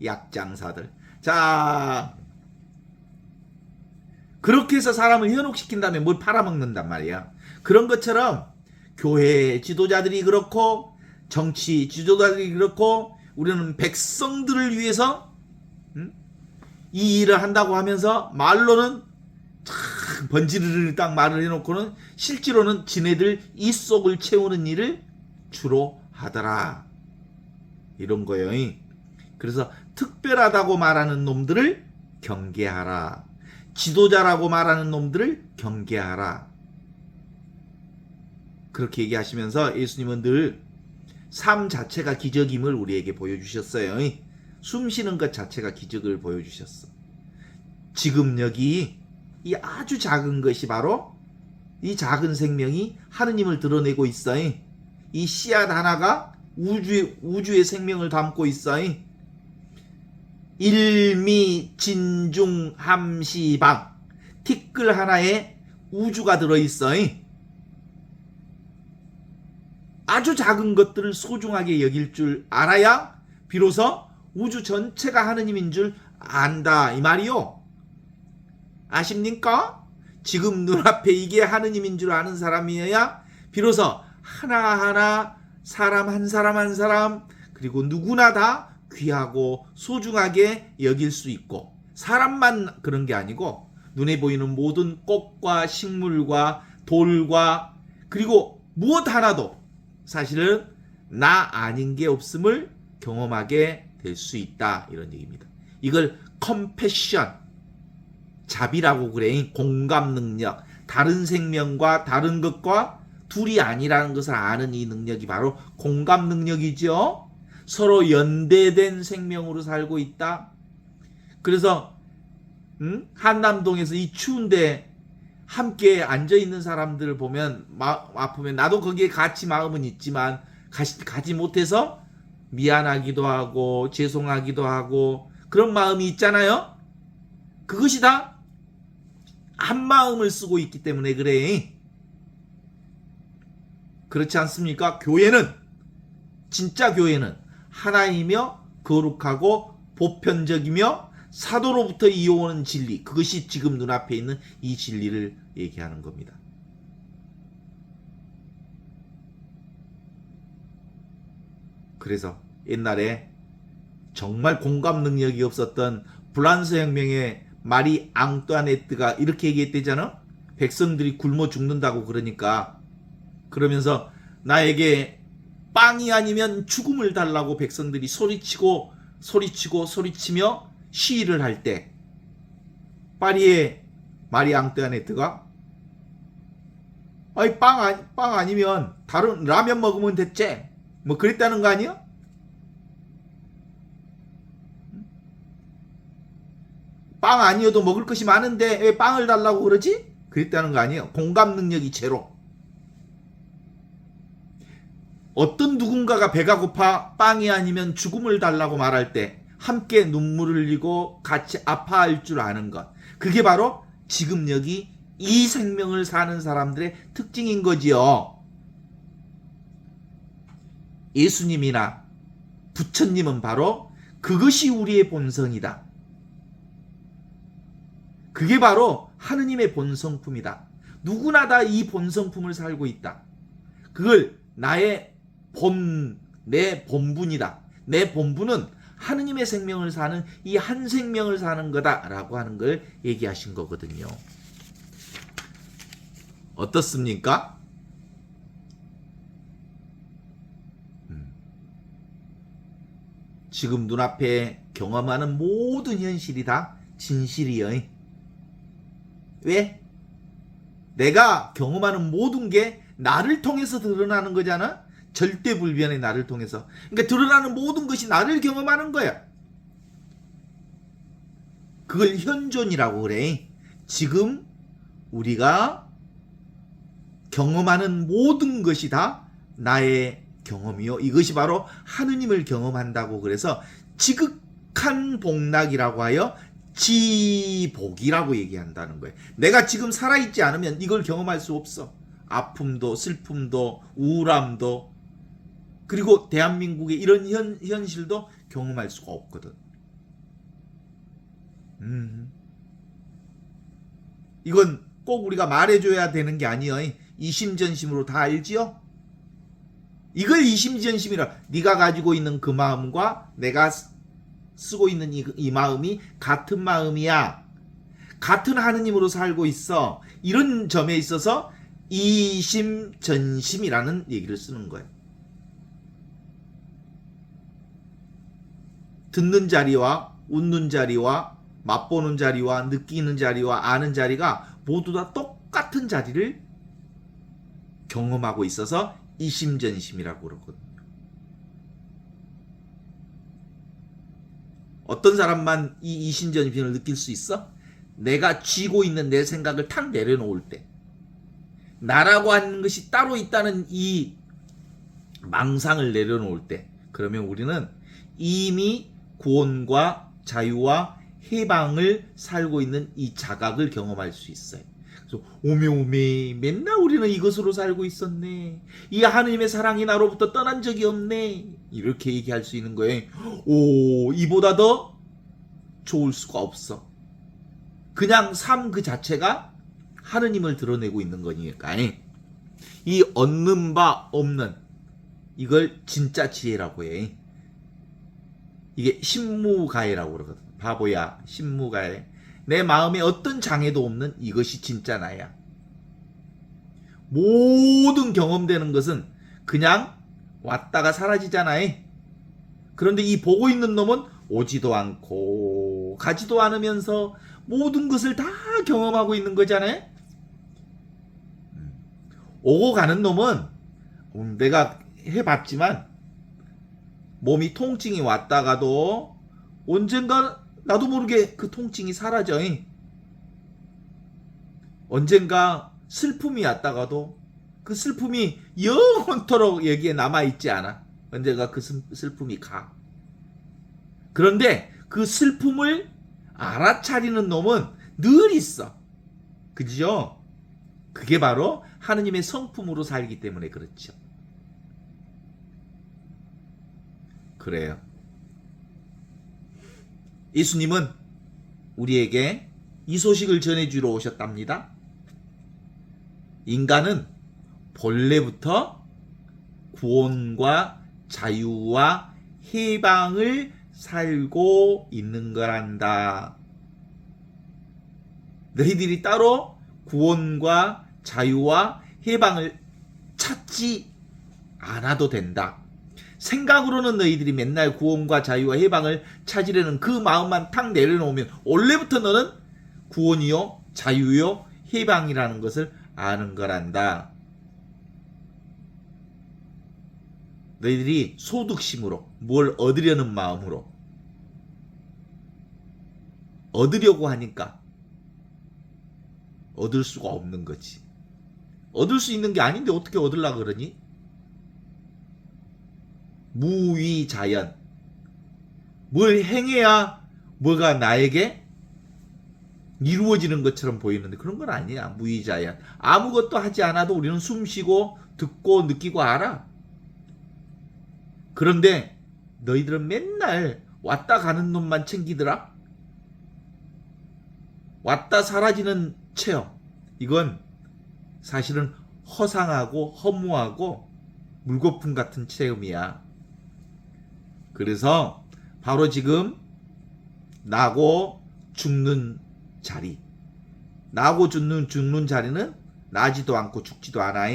약장사들. 자, 그렇게 해서 사람을 현혹시킨 다음에 뭘 팔아먹는단 말이야. 그런 것처럼 교회 지도자들이 그렇고 정치 지도자들이 그렇고 우리는 백성들을 위해서 이 일을 한다고 하면서 말로는 참 번지르르 딱 말을 해놓고는 실제로는 지네들 입속을 채우는 일을 주로 하더라. 이런 거예요. 그래서 특별하다고 말하는 놈들을 경계하라. 지도자라고 말하는 놈들을 경계하라. 그렇게 얘기하시면서 예수님은 늘 삶 자체가 기적임을 우리에게 보여주셨어요. 숨 쉬는 것 자체가 기적을 보여주셨어. 지금 여기 이 아주 작은 것이 바로 이 작은 생명이 하느님을 드러내고 있어. 이 씨앗 하나가 우주의 생명을 담고 있어. 일미진중함시방 티끌 하나에 우주가 들어있어. 아주 작은 것들을 소중하게 여길 줄 알아야 비로소 우주 전체가 하느님인 줄 안다 이 말이요. 아십니까? 지금 눈앞에 이게 하느님인 줄 아는 사람이어야 비로소 하나하나 사람 한 사람 한 사람 그리고 누구나 다 귀하고 소중하게 여길 수 있고, 사람만 그런 게 아니고 눈에 보이는 모든 꽃과 식물과 돌과 그리고 무엇 하나도 사실은 나 아닌 게 없음을 경험하게 될 수 있다 이런 얘기입니다. 이걸 컴패션, 자비라고 그래. 공감 능력, 다른 생명과 다른 것과 둘이 아니라는 것을 아는 이 능력이 바로 공감 능력이죠. 서로 연대된 생명으로 살고 있다. 그래서 한남동에서 이 추운데 함께 앉아있는 사람들을 보면 아프면 나도 거기에 같이 마음은 있지만 가지 못해서 미안하기도 하고 죄송하기도 하고 그런 마음이 있잖아요. 그것이 다 한 마음을 쓰고 있기 때문에 그래. 그렇지 않습니까? 교회는, 진짜 교회는 하나이며 거룩하고 보편적이며 사도로부터 이어오는 진리, 그것이 지금 눈앞에 있는 이 진리를 얘기하는 겁니다. 그래서 옛날에 정말 공감 능력이 없었던 프랑스 혁명의 마리 앙뚜아네트가 이렇게 얘기했대잖아. 백성들이 굶어 죽는다고 그러니까, 그러면서 나에게 빵이 아니면 죽음을 달라고 백성들이 소리치며 시위를 할 때 파리의 마리 앙뚜아네트가 아니 빵 아니면 다른 라면 먹으면 됐지 뭐 그랬다는 거 아니야? 빵 아니어도 먹을 것이 많은데 왜 빵을 달라고 그러지? 그랬다는 거 아니에요. 공감 능력이 제로. 어떤 누군가가 배가 고파 빵이 아니면 죽음을 달라고 말할 때 함께 눈물을 흘리고 같이 아파할 줄 아는 것, 그게 바로 지금 여기 이 생명을 사는 사람들의 특징인 거지요. 예수님이나 부처님은 바로 그것이 우리의 본성이다. 그게 바로 하느님의 본성품이다. 누구나 다 이 본성품을 살고 있다. 그걸 나의 내 본분이다. 내 본분은 하느님의 생명을 사는 이 한 생명을 사는 거다라고 하는 걸 얘기하신 거거든요. 어떻습니까? 지금 눈앞에 경험하는 모든 현실이 다 진실이요. 왜? 내가 경험하는 모든 게 나를 통해서 드러나는 거잖아. 절대불변의 나를 통해서. 그러니까 드러나는 모든 것이 나를 경험하는 거야. 그걸 현존이라고 그래. 지금 우리가 경험하는 모든 것이 다 나의 경험이요. 이것이 바로 하느님을 경험한다고 그래서 지극한 복락이라고 하여 지복이라고 얘기한다는 거예요. 내가 지금 살아있지 않으면 이걸 경험할 수 없어. 아픔도 슬픔도 우울함도 그리고 대한민국의 이런 현실도 경험할 수가 없거든. 이건 꼭 우리가 말해줘야 되는 게 아니여. 이심전심으로 다 알지요? 이걸 이심전심이라. 네가 가지고 있는 그 마음과 내가 쓰고 있는 이 마음이 같은 마음이야. 같은 하느님으로 살고 있어. 이런 점에 있어서 이심전심이라는 얘기를 쓰는 거예요. 듣는 자리와 웃는 자리와 맛보는 자리와 느끼는 자리와 아는 자리가 모두 다 똑같은 자리를 경험하고 있어서 이심전심이라고 그러거든요. 어떤 사람만 이 이심전심을 느낄 수 있어? 내가 쥐고 있는 내 생각을 탁 내려놓을 때, 나라고 하는 것이 따로 있다는 이 망상을 내려놓을 때, 그러면 우리는 이미 구원과 자유와 해방을 살고 있는 이 자각을 경험할 수 있어요. 그래서 오메오메 맨날 우리는 이것으로 살고 있었네. 이 하느님의 사랑이 나로부터 떠난 적이 없네. 이렇게 얘기할 수 있는 거예요. 오, 이보다 더 좋을 수가 없어. 그냥 삶 그 자체가 하느님을 드러내고 있는 거니까. 이 얻는 바 없는 이걸 진짜 지혜라고 해. 이게 신무가해라고 그러거든. 바보야, 신무가해. 내 마음에 어떤 장애도 없는 이것이 진짜 나야. 모든 경험되는 것은 그냥 왔다가 사라지잖아. 그런데 이 보고 있는 놈은 오지도 않고 가지도 않으면서 모든 것을 다 경험하고 있는 거잖아요. 오고 가는 놈은 내가 해봤지만 몸이 통증이 왔다가도 언젠가 나도 모르게 그 통증이 사라져. 언젠가 슬픔이 왔다가도 그 슬픔이 영원토록 여기에 남아있지 않아. 언젠가 그 슬픔이 가. 그런데 그 슬픔을 알아차리는 놈은 늘 있어. 그죠? 그게 바로 하느님의 성품으로 살기 때문에 그렇죠. 그래요. 예수님은 우리에게 이 소식을 전해주러 오셨답니다. 인간은 본래부터 구원과 자유와 해방을 살고 있는 거란다. 너희들이 따로 구원과 자유와 해방을 찾지 않아도 된다. 생각으로는 너희들이 맨날 구원과 자유와 해방을 찾으려는 그 마음만 탁 내려놓으면 원래부터 너는 구원이요 자유요 해방이라는 것을 아는 거란다. 너희들이 소득심으로 뭘 얻으려는 마음으로 얻으려고 하니까 얻을 수가 없는 거지. 얻을 수 있는 게 아닌데 어떻게 얻으려고 그러니? 무위자연. 뭘 행해야 뭐가 나에게 이루어지는 것처럼 보이는데 그런 건 아니야. 무위자연. 아무것도 하지 않아도 우리는 숨쉬고 듣고 느끼고 알아. 그런데 너희들은 맨날 왔다 가는 놈만 챙기더라. 왔다 사라지는 체험. 이건 사실은 허상하고 허무하고 물거품 같은 체험이야. 그래서 바로 지금 나고 죽는 자리, 나고 죽는 자리는 나지도 않고 죽지도 않아.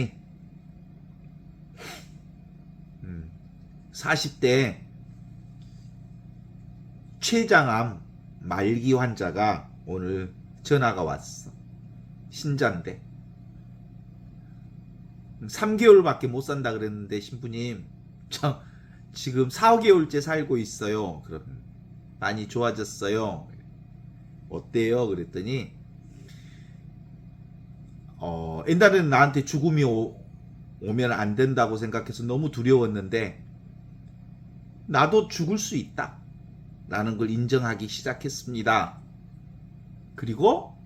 40대 췌장암 말기 환자가 오늘 전화가 왔어. 신자인데 3개월밖에 못 산다 그랬는데 신부님 저 지금 4개월째 살고 있어요. 그럼 많이 좋아졌어요. 어때요? 그랬더니 옛날에는 나한테 죽음이 오면 안 된다고 생각해서 너무 두려웠는데 나도 죽을 수 있다 라는 걸 인정하기 시작했습니다. 그리고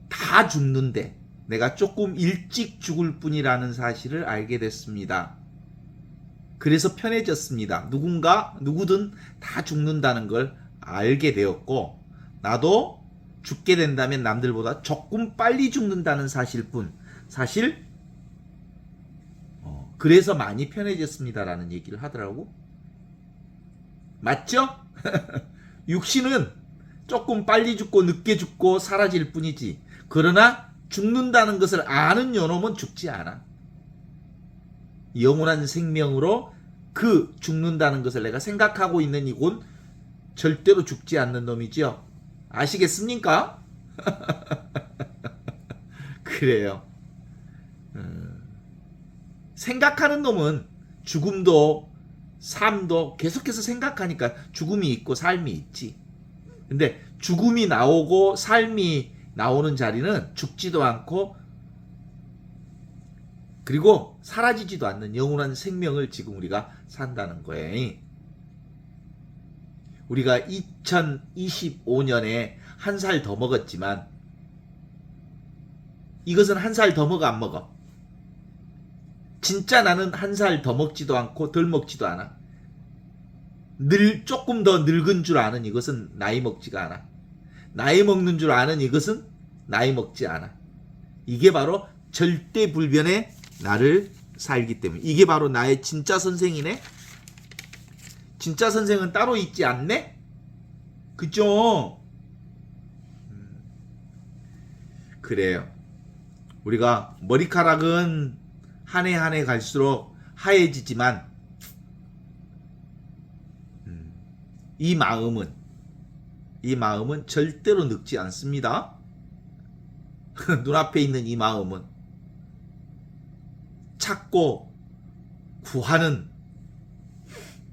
다 죽는데 내가 조금 일찍 죽을 뿐이라는 사실을 알게 됐습니다. 그래서 편해졌습니다. 누구든 다 죽는다는 걸 알게 되었고, 나도 죽게 된다면 남들보다 조금 빨리 죽는다는 사실뿐, 사실 그래서 많이 편해졌습니다라는 얘기를 하더라고. 맞죠? 육신은 조금 빨리 죽고 늦게 죽고 사라질 뿐이지, 그러나 죽는다는 것을 아는 요놈은 죽지 않아. 영원한 생명으로 그 죽는다는 것을 내가 생각하고 있는 이곳 절대로 죽지 않는 놈이지요. 아시겠습니까? 그래요. 생각하는 놈은 죽음도 삶도 계속해서 생각하니까 죽음이 있고 삶이 있지. 근데 죽음이 나오고 삶이 나오는 자리는 죽지도 않고 그리고 사라지지도 않는 영원한 생명을 지금 우리가 산다는 거예요. 우리가 2025년에 한 살 더 먹었지만 이것은 한 살 더 먹어 안 먹어? 진짜 나는 한 살 더 먹지도 않고 덜 먹지도 않아. 조금 더 늙은 줄 아는 이것은 나이 먹지가 않아. 나이 먹는 줄 아는 이것은 나이 먹지 않아. 이게 바로 절대불변의 나를 살기 때문에. 이게 바로 나의 진짜 선생이네. 진짜 선생은 따로 있지 않네. 그죠? 그래요. 우리가 머리카락은 한 해 한 해 갈수록 하얘지지만 이 마음은 절대로 늙지 않습니다. 눈앞에 있는 이 마음은 찾고 구하는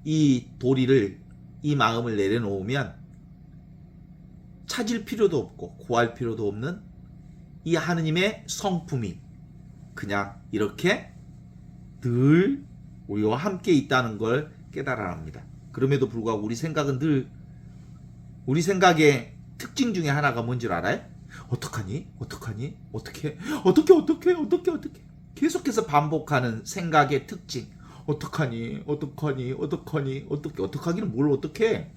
이 도리를, 이 마음을 내려놓으면 찾을 필요도 없고 구할 필요도 없는 이 하느님의 성품이 그냥 이렇게 늘 우리와 함께 있다는 걸 깨달아야 합니다. 그럼에도 불구하고 우리 생각의 특징 중에 하나가 뭔지 알아요? 어떡하니? 어떻게 계속해서 반복하는 생각의 특징. 어떡하기는 뭘 어떡해?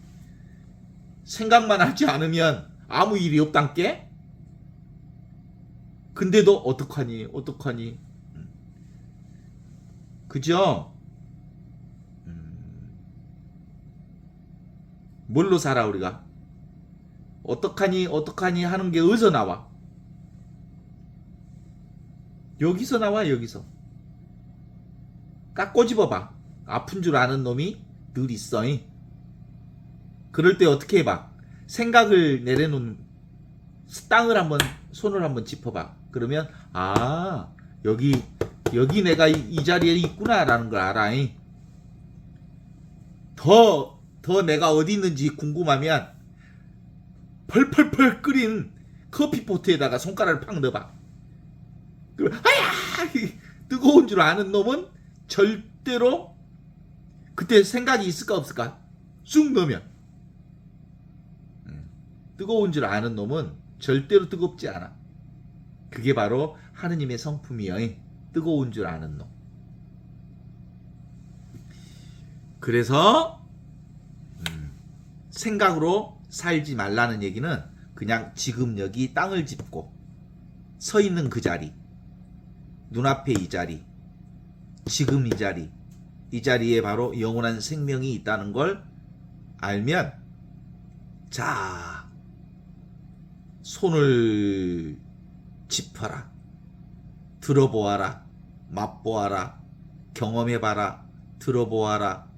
생각만 하지 않으면 아무 일이 없단께? 근데도 어떡하니? 그죠? 뭘로 살아 우리가? 어떡하니 하는 게 어디서 나와? 여기서 나와. 여기서 딱 꼬집어봐. 아픈 줄 아는 놈이 늘 있어. 그럴 때 어떻게 해봐? 생각을 내려놓은 땅을 손을 한번 짚어봐. 그러면 여기 내가 이 자리에 있구나라는 걸 알아. 더 내가 어디 있는지 궁금하면 펄펄펄 끓인 커피포트에다가 손가락을 팍 넣어봐. 그러면 뜨거운 줄 아는 놈은 절대로 그때 생각이 있을까 없을까? 쑥 넣으면 뜨거운 줄 아는 놈은 절대로 뜨겁지 않아. 그게 바로 하느님의 성품이여. 뜨거운 줄 아는 놈. 그래서 생각으로 살지 말라는 얘기는 그냥 지금 여기 땅을 짚고 서 있는 그 자리, 눈앞에 이 자리, 지금 이 자리에 바로 영원한 생명이 있다는 걸 알면, 자, 손을 짚어라, 들어보아라, 맛보아라, 경험해봐라, 들어보아라.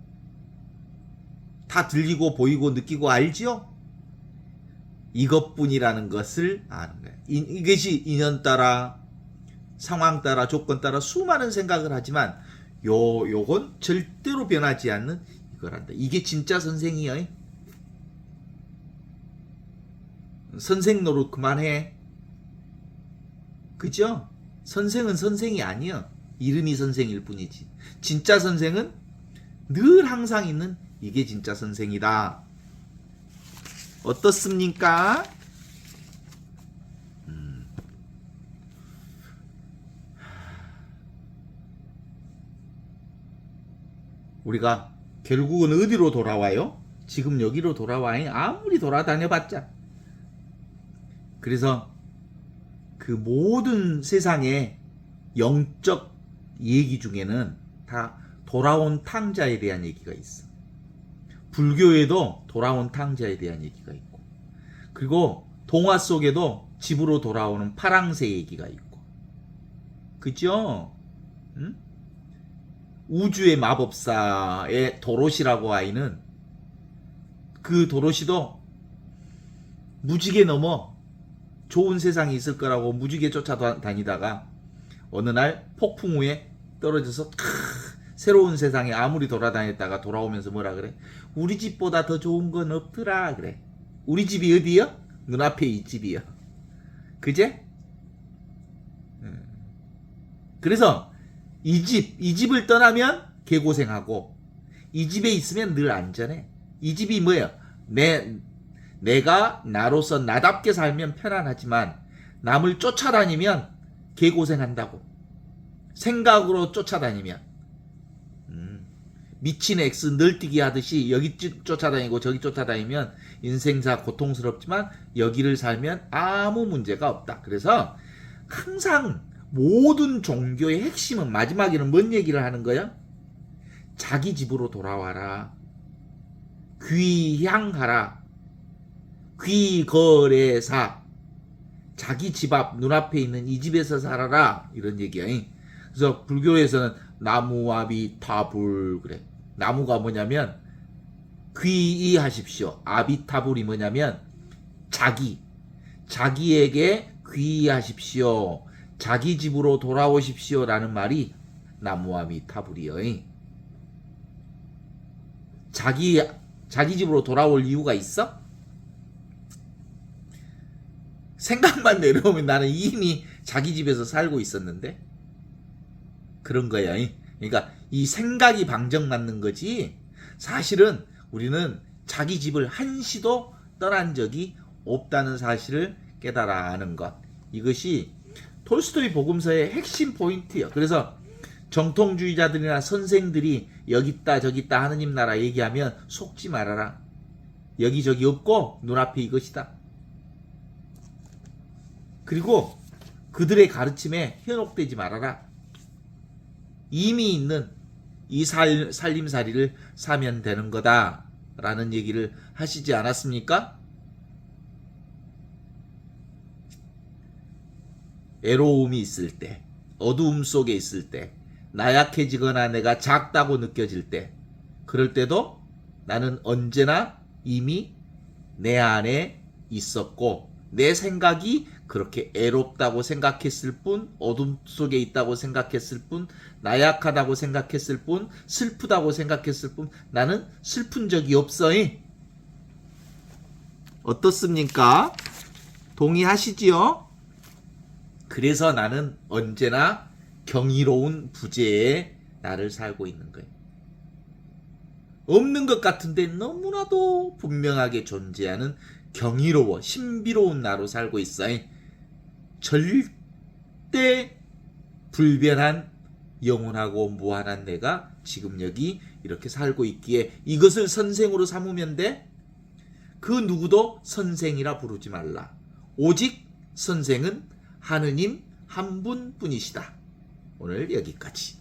다 들리고 보이고 느끼고 알지요? 이것뿐이라는 것을 아는 거예요. 이것이 인연 따라, 상황 따라, 조건 따라 수많은 생각을 하지만 요건 절대로 변하지 않는 이거란다. 이게 진짜 선생이야. 선생 노릇 그만해. 그죠? 선생은 선생이 아니야. 이름이 선생일 뿐이지. 진짜 선생은 늘 항상 있는 이게 진짜 선생이다. 어떻습니까? 우리가 결국은 어디로 돌아와요? 지금 여기로 돌아와요. 아무리 돌아다녀봤자. 그래서 그 모든 세상의 영적 얘기 중에는 다 돌아온 탕자에 대한 얘기가 있어. 불교에도 돌아온 탕자에 대한 얘기가 있고, 그리고 동화 속에도 집으로 돌아오는 파랑새 얘기가 있고, 그죠? 응? 우주의 마법사의 도로시라고 아이는 그 도로시도 무지개 넘어 좋은 세상이 있을 거라고 무지개 쫓아다니다가 어느 날 폭풍 후에 떨어져서 새로운 세상에 아무리 돌아다녔다가 돌아오면서 뭐라 그래? 우리 집보다 더 좋은 건 없더라 그래. 우리 집이 어디요? 눈앞에 이 집이요. 그제? 그래서 이 집을 떠나면 개고생하고 이 집에 있으면 늘 안전해. 이 집이 뭐예요? 내가 나로서 나답게 살면 편안하지만 남을 쫓아다니면 개고생한다고. 생각으로 쫓아다니면 미친 X 널뛰기 하듯이 여기 쫓아다니고 저기 쫓아다니면 인생사 고통스럽지만 여기를 살면 아무 문제가 없다. 그래서 항상 모든 종교의 핵심은 마지막에는 뭔 얘기를 하는 거야? 자기 집으로 돌아와라. 귀향하라. 귀거래사. 자기 집 앞 눈앞에 있는 이 집에서 살아라. 이런 얘기야. 그래서 불교에서는 나무아비타불 그래. 나무가 뭐냐면 귀의하십시오. 아비타불이 뭐냐면 자기에게 귀의하십시오. 자기 집으로 돌아오십시오 라는 말이 나무아미타불이요. 자기 집으로 돌아올 이유가 있어? 생각만 내려오면 나는 이미 자기 집에서 살고 있었는데 그런 거야. 그러니까 이 생각이 방정맞는 거지 사실은 우리는 자기 집을 한시도 떠난 적이 없다는 사실을 깨달아 하는 것. 이것이 톨스토이 복음서의 핵심 포인트예요. 그래서 정통주의자들이나 선생들이 여기 있다 저기 있다 하느님 나라 얘기하면 속지 말아라. 여기저기 없고 눈앞에 이것이다. 그리고 그들의 가르침에 현혹되지 말아라. 이미 있는 이 살림살이를 사면 되는 거다 라는 얘기를 하시지 않았습니까? 애로움이 있을 때, 어두움 속에 있을 때, 나약해지거나 내가 작다고 느껴질 때, 그럴 때도 나는 언제나 이미 내 안에 있었고 내 생각이 그렇게 애롭다고 생각했을 뿐, 어둠 속에 있다고 생각했을 뿐, 나약하다고 생각했을 뿐, 슬프다고 생각했을 뿐, 나는 슬픈 적이 없어. 어떻습니까? 동의하시지요? 그래서 나는 언제나 경이로운 부재에 나를 살고 있는 거예요. 없는 것 같은데 너무나도 분명하게 존재하는 경이로워 신비로운 나로 살고 있어. 절대 불변한 영원하고 무한한 내가 지금 여기 이렇게 살고 있기에 이것을 선생으로 삼으면 돼. 그 누구도 선생이라 부르지 말라. 오직 선생은 하느님 한 분뿐이시다. 오늘 여기까지.